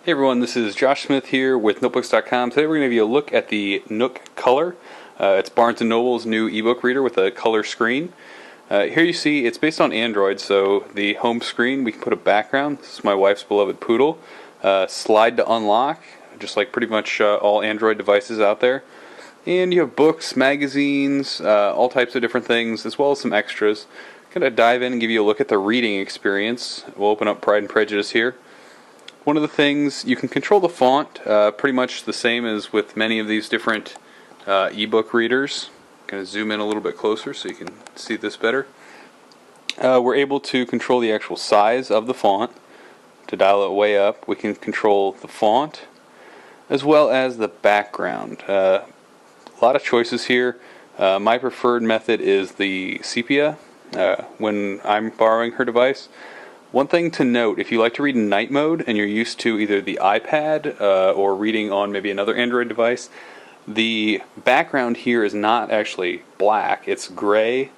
Hey everyone, this is Josh Smith here with Notebooks.com. Today we're going to give you a look at the Nook Color. It's Barnes & Noble's new ebook reader with a color screen. Here you see it's based on Android, so the home screen, we can put a background. This is my wife's beloved poodle. Slide to unlock, just like pretty much all Android devices out there. And you have books, magazines, all types of different things, as well as some extras. I'm going to dive in and give you a look at the reading experience. We'll open up Pride and Prejudice here. One of the things, you can control the font pretty much the same as with many of these different ebook readers. I'm going to zoom in a little bit closer so you can see this better. We're able to control the actual size of the font to dial it way up. We can control the font as well as the background. A lot of choices here. My preferred method is the sepia when I'm borrowing her device. One thing to note, if you like to read in night mode and you're used to either the iPad or reading on maybe another Android device, the background here is not actually black. It's gray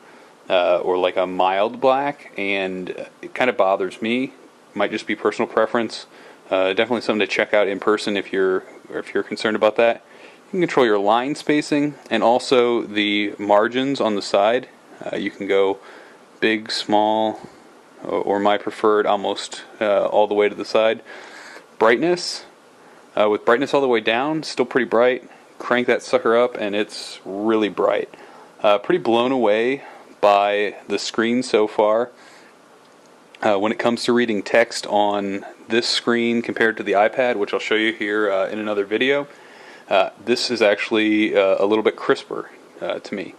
or like a mild black, and it kind of bothers me. Might just be personal preference. Definitely something to check out in person if you're concerned about that. You can control your line spacing and also the margins on the side. You can go big, small, or my preferred almost all the way to the side. Brightness, with brightness all the way down, still pretty bright. Crank that sucker up and it's really bright. Pretty blown away by the screen so far. When it comes to reading text on this screen compared to the iPad, which I'll show you here in another video, this is actually a little bit crisper to me.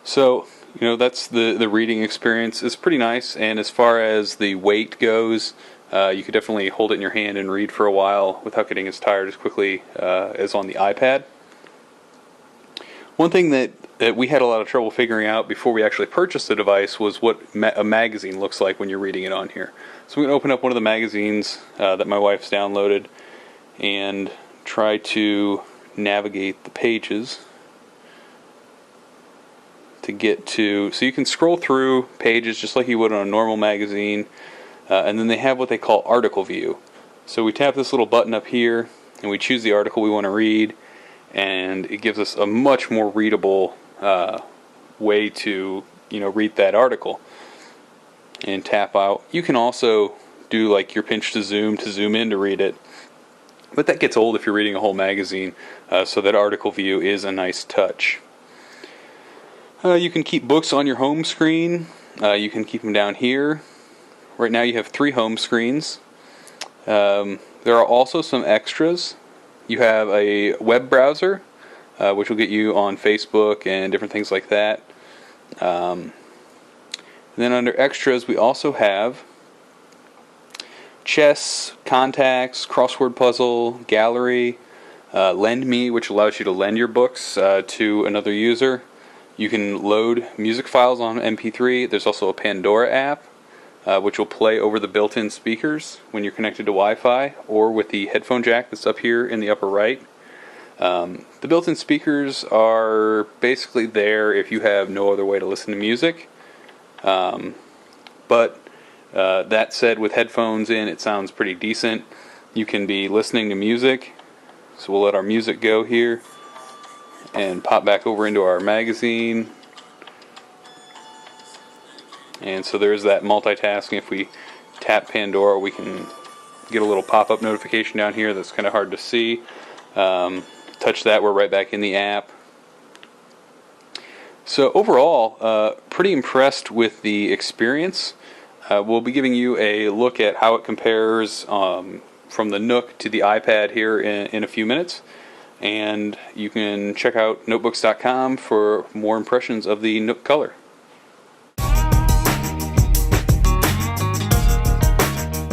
So, you know, that's the reading experience. It's pretty nice, and as far as the weight goes, you could definitely hold it in your hand and read for a while without getting as tired as quickly as on the iPad. One thing that we had a lot of trouble figuring out before we actually purchased the device was what a magazine looks like when you're reading it on here. So I'm going to open up one of the magazines that my wife's downloaded and try to navigate the pages to get to, so you can scroll through pages just like you would on a normal magazine, and then they have what they call article view. So we tap this little button up here and we choose the article we want to read, and it gives us a much more readable way to read that article. And tap out. You can also do like your pinch to zoom in to read it, but that gets old if you're reading a whole magazine, so that article view is a nice touch. You can keep books on your home screen. You can keep them down here. Right now you have 3 home screens. There are also some extras. You have a web browser, which will get you on Facebook and different things like that. And then under extras we also have chess, contacts, crossword puzzle, gallery, lend me, which allows you to lend your books to another user. You can load music files on MP3. There's also a Pandora app, which will play over the built-in speakers when you're connected to Wi-Fi or with the headphone jack that's up here in the upper right. The built-in speakers are basically there if you have no other way to listen to music. But that said, with headphones in, it sounds pretty decent. You can be listening to music. So we'll let our music go here and pop back over into our magazine. And so there's that multitasking. If we tap Pandora, we can get a little pop-up notification down here that's kind of hard to see. Touch that, we're right back in the app. So overall, pretty impressed with the experience. We'll be giving you a look at how it compares from the Nook to the iPad here in a few minutes. And you can check out notebooks.com for more impressions of the Nook Color.